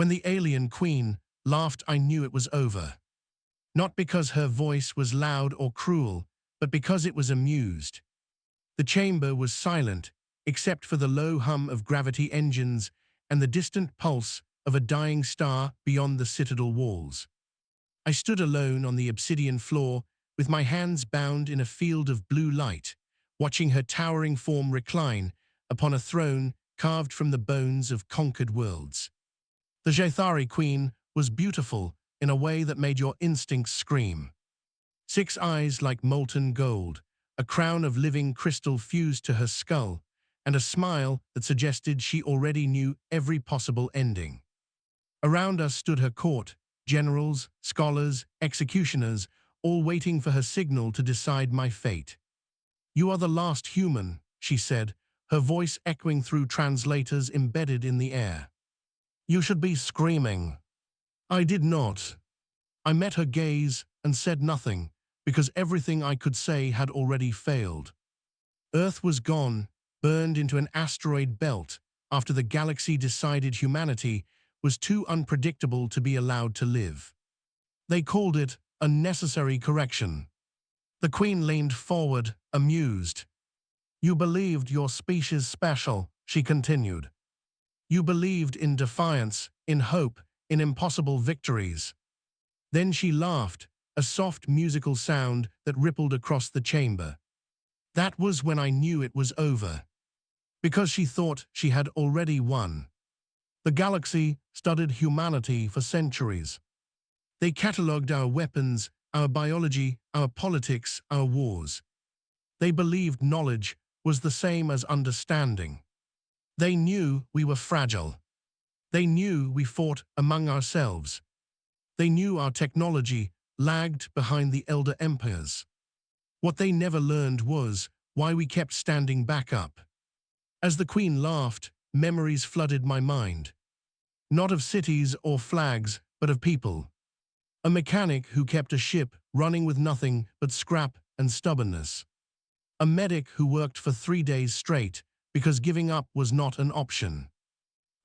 When the alien queen laughed, I knew it was over. Not because her voice was loud or cruel, but because it was amused. The chamber was silent, except for the low hum of gravity engines and the distant pulse of a dying star beyond the citadel walls. I stood alone on the obsidian floor, with my hands bound in a field of blue light, watching her towering form recline upon a throne carved from the bones of conquered worlds. The Jaithari queen was beautiful in a way that made your instincts scream. 6 eyes like molten gold, a crown of living crystal fused to her skull, and a smile that suggested she already knew every possible ending. Around us stood her court, generals, scholars, executioners, all waiting for her signal to decide my fate. "You are the last human," she said, her voice echoing through translators embedded in the air. "You should be screaming." I did not. I met her gaze and said nothing, because everything I could say had already failed. Earth was gone, burned into an asteroid belt, after the galaxy decided humanity was too unpredictable to be allowed to live. They called it a necessary correction. The Queen leaned forward, amused. "You believed your species special," she continued. "You believed in defiance, in hope, in impossible victories." Then she laughed, a soft musical sound that rippled across the chamber. That was when I knew it was over. Because she thought she had already won. The galaxy studied humanity for centuries. They catalogued our weapons, our biology, our politics, our wars. They believed knowledge was the same as understanding. They knew we were fragile. They knew we fought among ourselves. They knew our technology lagged behind the elder empires. What they never learned was why we kept standing back up. As the Queen laughed, memories flooded my mind. Not of cities or flags, but of people. A mechanic who kept a ship running with nothing but scrap and stubbornness. A medic who worked for 3 days straight because giving up was not an option.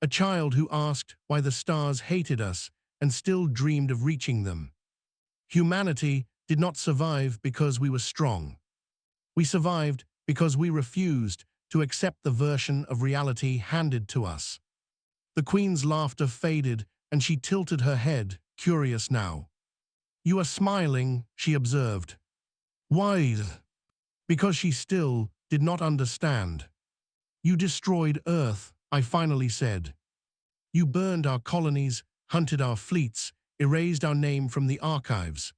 A child who asked why the stars hated us and still dreamed of reaching them. Humanity did not survive because we were strong. We survived because we refused to accept the version of reality handed to us. The Queen's laughter faded, and she tilted her head, curious now. "You are smiling," she observed. "Why?" Because she still did not understand. "You destroyed Earth," I finally said. "You burned our colonies, hunted our fleets, erased our name from the archives.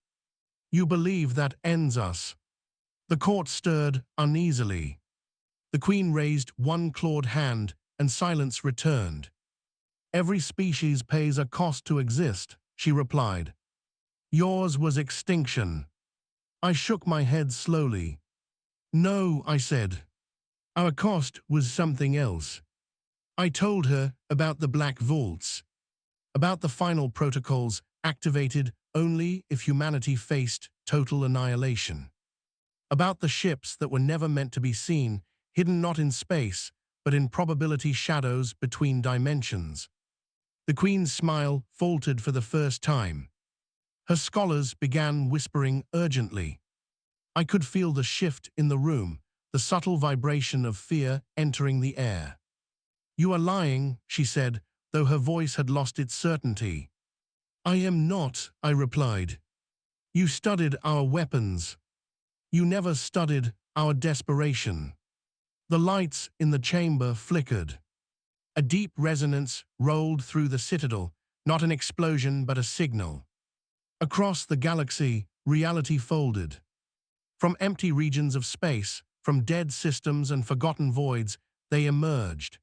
You believe that ends us." The court stirred uneasily. The Queen raised one clawed hand, and silence returned. "Every species pays a cost to exist," she replied. "Yours was extinction." I shook my head slowly. "No," I said. "Our cost was something else." I told her about the Black Vaults, about the final protocols activated only if humanity faced total annihilation, about the ships that were never meant to be seen, hidden not in space, but in probability shadows between dimensions. The Queen's smile faltered for the first time. Her scholars began whispering urgently. I could feel the shift in the room, the subtle vibration of fear entering the air. "You are lying," she said, though her voice had lost its certainty. "I am not," I replied. "You studied our weapons. You never studied our desperation." The lights in the chamber flickered. A deep resonance rolled through the citadel, not an explosion but a signal. Across the galaxy, reality folded. From empty regions of space, from dead systems and forgotten voids, they emerged.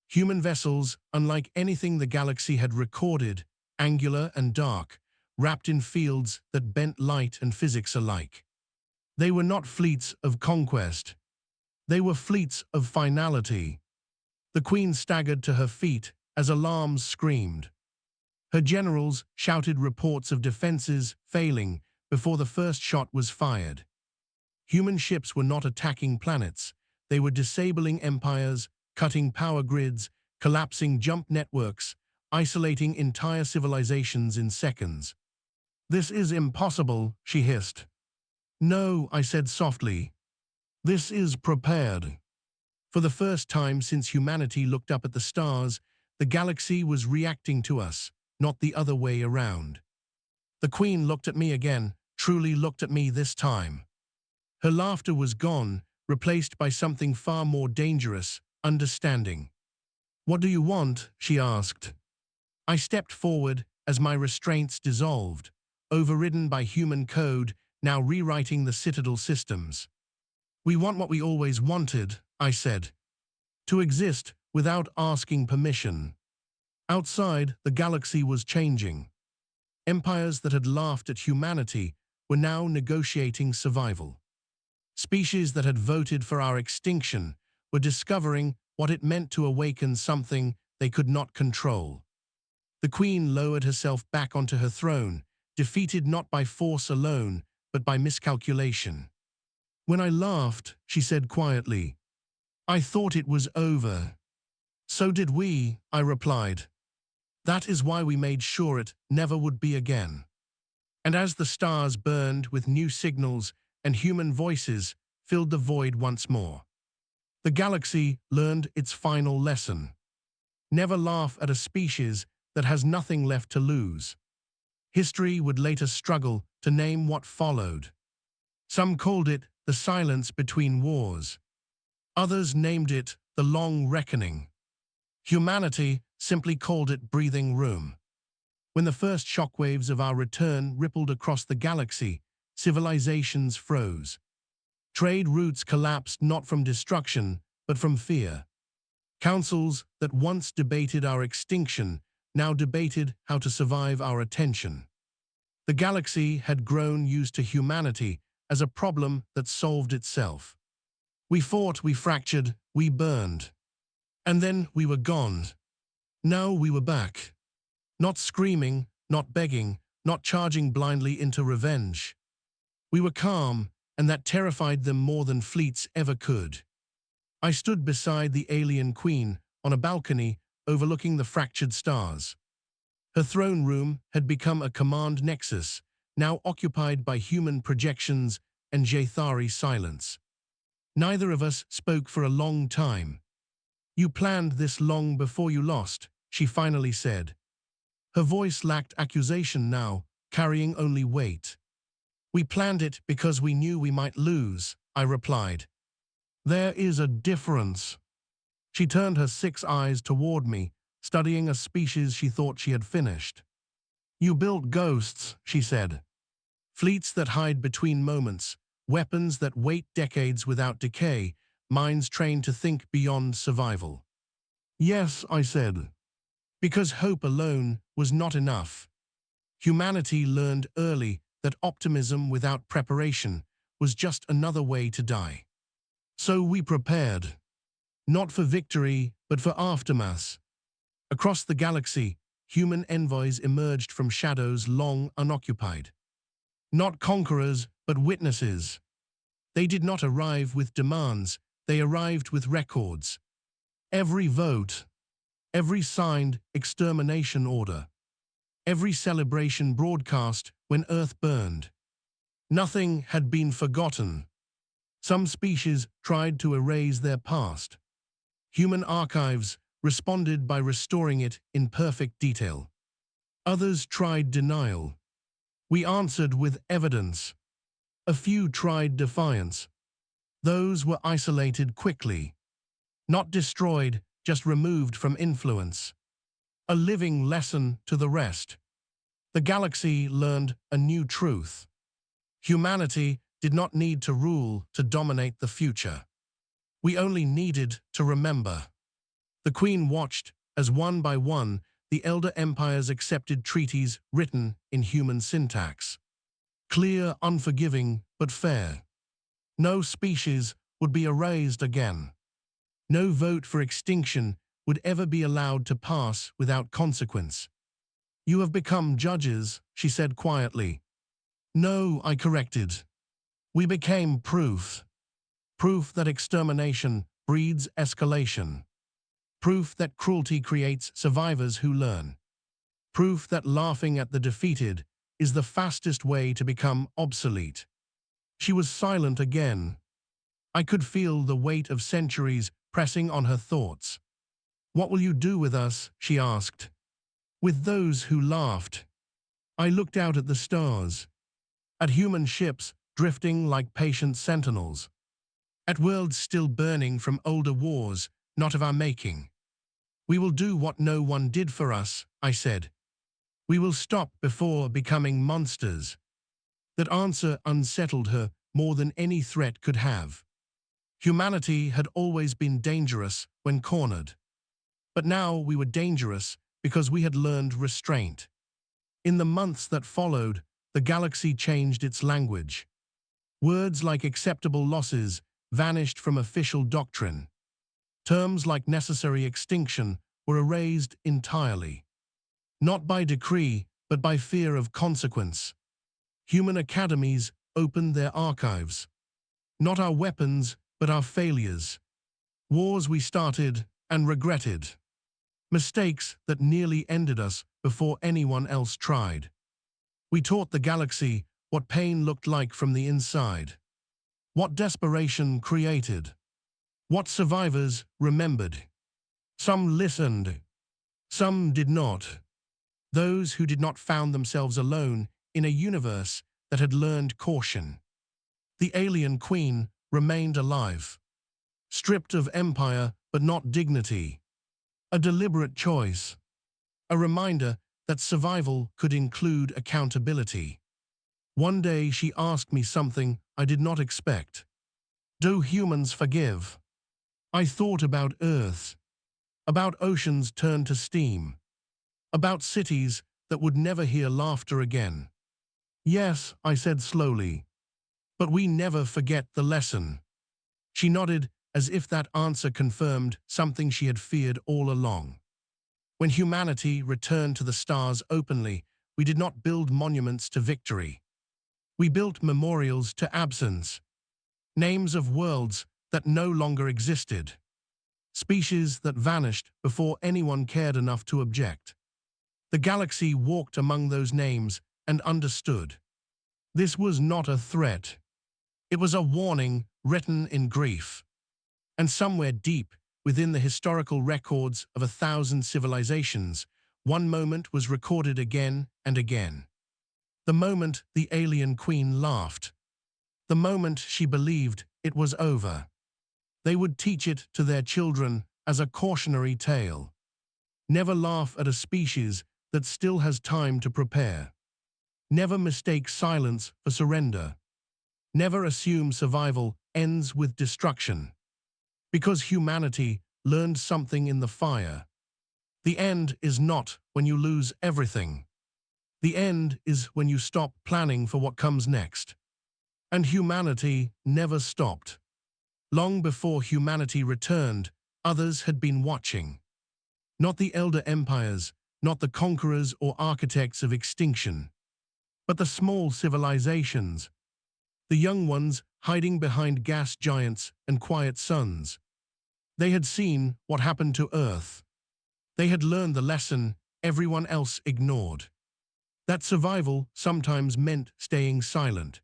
Human vessels, unlike anything the galaxy had recorded, angular and dark, wrapped in fields that bent light and physics alike. They were not fleets of conquest. They were fleets of finality. The Queen staggered to her feet as alarms screamed. Her generals shouted reports of defenses failing before the first shot was fired. Human ships were not attacking planets. They were disabling empires, cutting power grids, collapsing jump networks, isolating entire civilizations in seconds. "This is impossible," she hissed. "No," I said softly. "This is prepared." For the first time since humanity looked up at the stars, the galaxy was reacting to us, not the other way around. The Queen looked at me again, truly looked at me this time. Her laughter was gone, replaced by something far more dangerous, understanding. "What do you want?" she asked. I stepped forward as my restraints dissolved, overridden by human code, now rewriting the Citadel systems. "We want what we always wanted," I said. "To exist without asking permission." Outside, the galaxy was changing. Empires that had laughed at humanity were now negotiating survival. Species that had voted for our extinction were discovering what it meant to awaken something they could not control. The Queen lowered herself back onto her throne, defeated not by force alone, but by miscalculation. "When I laughed," she said quietly, "I thought it was over." "So did we," I replied. "That is why we made sure it never would be again." And as the stars burned with new signals and human voices filled the void once more, the galaxy learned its final lesson. Never laugh at a species that has nothing left to lose. History would later struggle to name what followed. Some called it the silence between wars. Others named it the long reckoning. Humanity simply called it breathing room. When the first shockwaves of our return rippled across the galaxy, civilizations froze. Trade routes collapsed not from destruction, but from fear. Councils that once debated our extinction now debated how to survive our attention. The galaxy had grown used to humanity as a problem that solved itself. We fought, we fractured, we burned. And then we were gone. Now we were back. Not screaming, not begging, not charging blindly into revenge. We were calm, and that terrified them more than fleets ever could. I stood beside the alien queen on a balcony overlooking the fractured stars. Her throne room had become a command nexus, now occupied by human projections and Jathari silence. Neither of us spoke for a long time. "You planned this long before you lost," she finally said. Her voice lacked accusation now, carrying only weight. "We planned it because we knew we might lose," I replied. "There is a difference." She turned her 6 eyes toward me, studying a species she thought she had finished. "You built ghosts," she said. "Fleets that hide between moments, weapons that wait decades without decay, minds trained to think beyond survival." "Yes," I said. "Because hope alone was not enough. Humanity learned early that optimism without preparation was just another way to die. So we prepared. Not for victory, but for aftermath." Across the galaxy, human envoys emerged from shadows long unoccupied. Not conquerors, but witnesses. They did not arrive with demands, they arrived with records. Every vote, every signed extermination order, every celebration broadcast when Earth burned. Nothing had been forgotten. Some species tried to erase their past. Human archives responded by restoring it in perfect detail. Others tried denial. We answered with evidence. A few tried defiance. Those were isolated quickly. Not destroyed, just removed from influence. A living lesson to the rest. The galaxy learned a new truth. Humanity did not need to rule to dominate the future. We only needed to remember. The Queen watched as one by one the elder empires accepted treaties written in human syntax. Clear, unforgiving, but fair. No species would be erased again. No vote for extinction would ever be allowed to pass without consequence. "You have become judges," she said quietly. "No," I corrected. "We became proof. Proof that extermination breeds escalation. Proof that cruelty creates survivors who learn." proof that laughing at the defeated is the fastest way to become obsolete. She was silent again. I could feel the weight of centuries pressing on her thoughts. "What will you do with us?" she asked. "With those who laughed." I looked out at the stars, at human ships drifting like patient sentinels, at worlds still burning from older wars, not of our making. "We will do what no one did for us," I said. "We will stop before becoming monsters." That answer unsettled her more than any threat could have. Humanity had always been dangerous when cornered. But now we were dangerous because we had learned restraint. In the months that followed, the galaxy changed its language. Words like acceptable losses vanished from official doctrine. Terms like necessary extinction were erased entirely. Not by decree, but by fear of consequence. Human academies opened their archives. Not our weapons, but our failures. Wars we started and regretted. Mistakes that nearly ended us before anyone else tried. We taught the galaxy what pain looked like from the inside. What desperation created. What survivors remembered. Some listened. Some did not. Those who did not found themselves alone in a universe that had learned caution. The alien queen remained alive. Stripped of empire, but not dignity. A deliberate choice. A reminder that survival could include accountability. One day she asked me something I did not expect. "Do humans forgive?" I thought about Earth. About oceans turned to steam. About cities that would never hear laughter again. "Yes," I said slowly. "But we never forget the lesson." She nodded as if that answer confirmed something she had feared all along. When humanity returned to the stars openly, we did not build monuments to victory. We built memorials to absence. Names of worlds that no longer existed. Species that vanished before anyone cared enough to object. The galaxy walked among those names and understood. This was not a threat. It was a warning written in grief. And somewhere deep within the historical records of 1,000 civilizations, one moment was recorded again and again. The moment the alien queen laughed. The moment she believed it was over. They would teach it to their children as a cautionary tale. Never laugh at a species that still has time to prepare. Never mistake silence for surrender. Never assume survival ends with destruction. Because humanity learned something in the fire. The end is not when you lose everything. The end is when you stop planning for what comes next. And humanity never stopped. Long before humanity returned, others had been watching. Not the elder empires, not the conquerors or architects of extinction, but the small civilizations, the young ones hiding behind gas giants and quiet suns. They had seen what happened to Earth. They had learned the lesson everyone else ignored. That survival sometimes meant staying silent.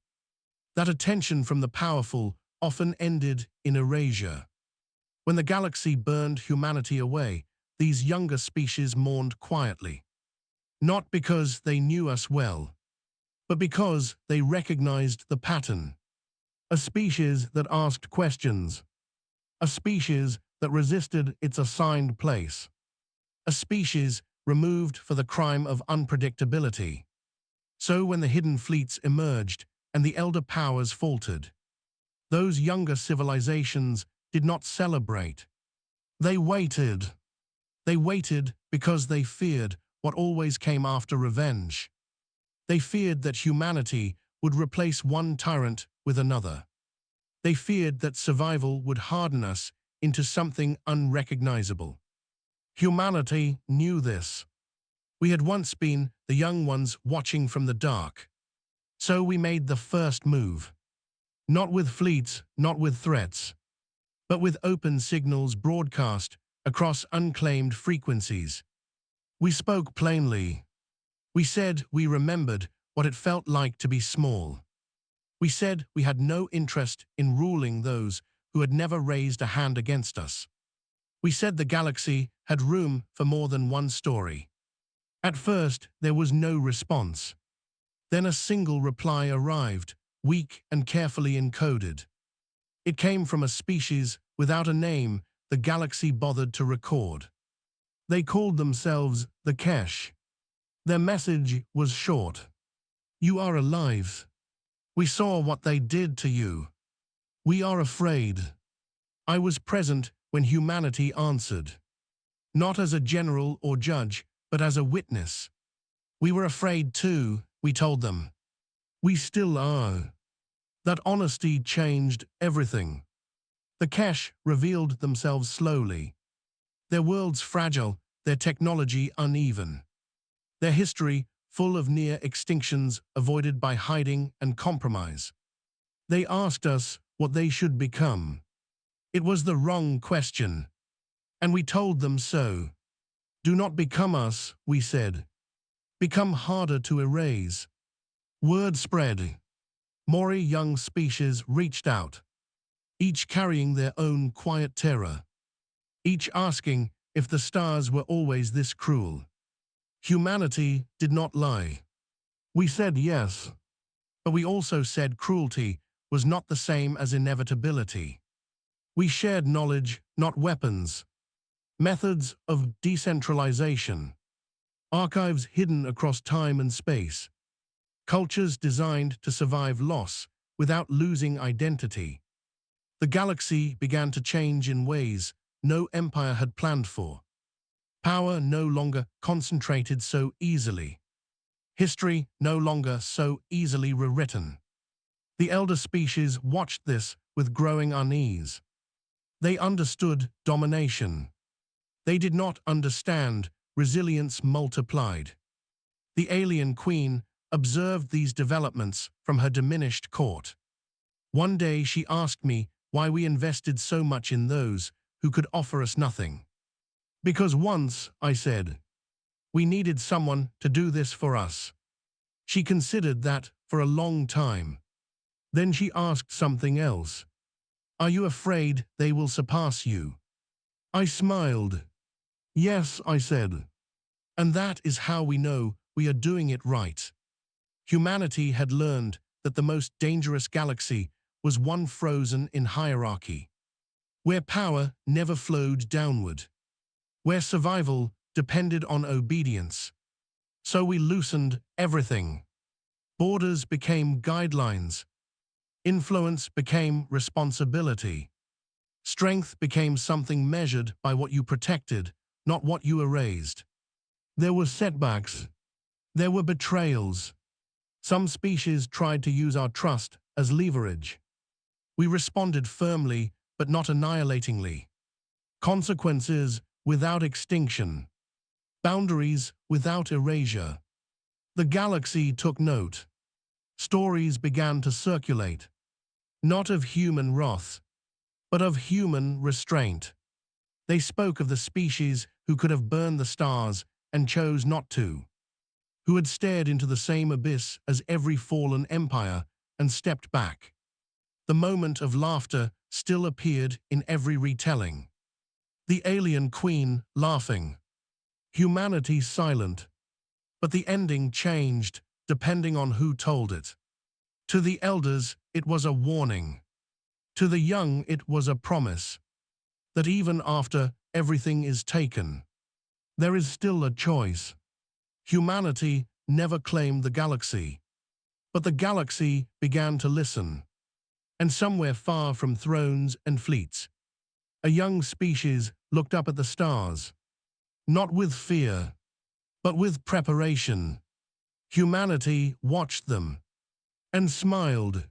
That attention from the powerful often ended in erasure. When the galaxy burned humanity away, these younger species mourned quietly. Not because they knew us well, but because they recognized the pattern. A species that asked questions. A species that resisted its assigned place. A species removed for the crime of unpredictability. So when the hidden fleets emerged and the elder powers faltered, those younger civilizations did not celebrate. They waited. They waited because they feared what always came after revenge. They feared that humanity would replace one tyrant with another. They feared that survival would harden us into something unrecognizable. Humanity knew this. We had once been the young ones watching from the dark. So we made the first move. Not with fleets, not with threats, but with open signals broadcast across unclaimed frequencies. We spoke plainly. We said we remembered what it felt like to be small. We said we had no interest in ruling those who had never raised a hand against us. We said the galaxy had room for more than one story. At first, there was no response. Then a single reply arrived, weak and carefully encoded. It came from a species without a name the galaxy bothered to record. They called themselves the Kesh. Their message was short. You are alive. We saw what they did to you. We are afraid. I was present when humanity answered. Not as a general or judge, but as a witness. We were afraid too, we told them. We still are. That honesty changed everything. The Kesh revealed themselves slowly. Their worlds fragile, their technology uneven. Their history full of near extinctions avoided by hiding and compromise. They asked us what they should become. It was the wrong question. And we told them so. Do not become us, we said. Become harder to erase. Word spread. More young species reached out, each carrying their own quiet terror, each asking if the stars were always this cruel. Humanity did not lie. We said yes, but we also said cruelty was not the same as inevitability. We shared knowledge, not weapons, methods of decentralization, archives hidden across time and space, cultures designed to survive loss without losing identity. The galaxy began to change in ways no empire had planned for. Power no longer concentrated so easily. History no longer so easily rewritten. The elder species watched this with growing unease. They understood domination. They did not understand resilience multiplied. The alien queen observed these developments from her diminished court. One day she asked me why we invested so much in those who could offer us nothing. Because once, I said, we needed someone to do this for us. She considered that for a long time. Then she asked something else. Are you afraid they will surpass you? I smiled. Yes, I said. And that is how we know we are doing it right. Humanity had learned that the most dangerous galaxy was one frozen in hierarchy, where power never flowed downward, where survival depended on obedience. So we loosened everything. Borders became guidelines. Influence became responsibility. Strength became something measured by what you protected, not what you erased. There were setbacks. There were betrayals. Some species tried to use our trust as leverage. We responded firmly, but not annihilatingly. Consequences without extinction. Boundaries without erasure. The galaxy took note. Stories began to circulate, not of human wrath, but of human restraint. They spoke of the species who could have burned the stars and chose not to, who had stared into the same abyss as every fallen empire and stepped back. The moment of laughter still appeared in every retelling. The alien queen laughing. Humanity silent. But the ending changed depending on who told it. To the elders, it was a warning. To the young, it was a promise that even after everything is taken, there is still a choice. Humanity never claimed the galaxy, but the galaxy began to listen. And somewhere far from thrones and fleets, a young species looked up at the stars, not with fear, but with preparation. Humanity watched them and smiled.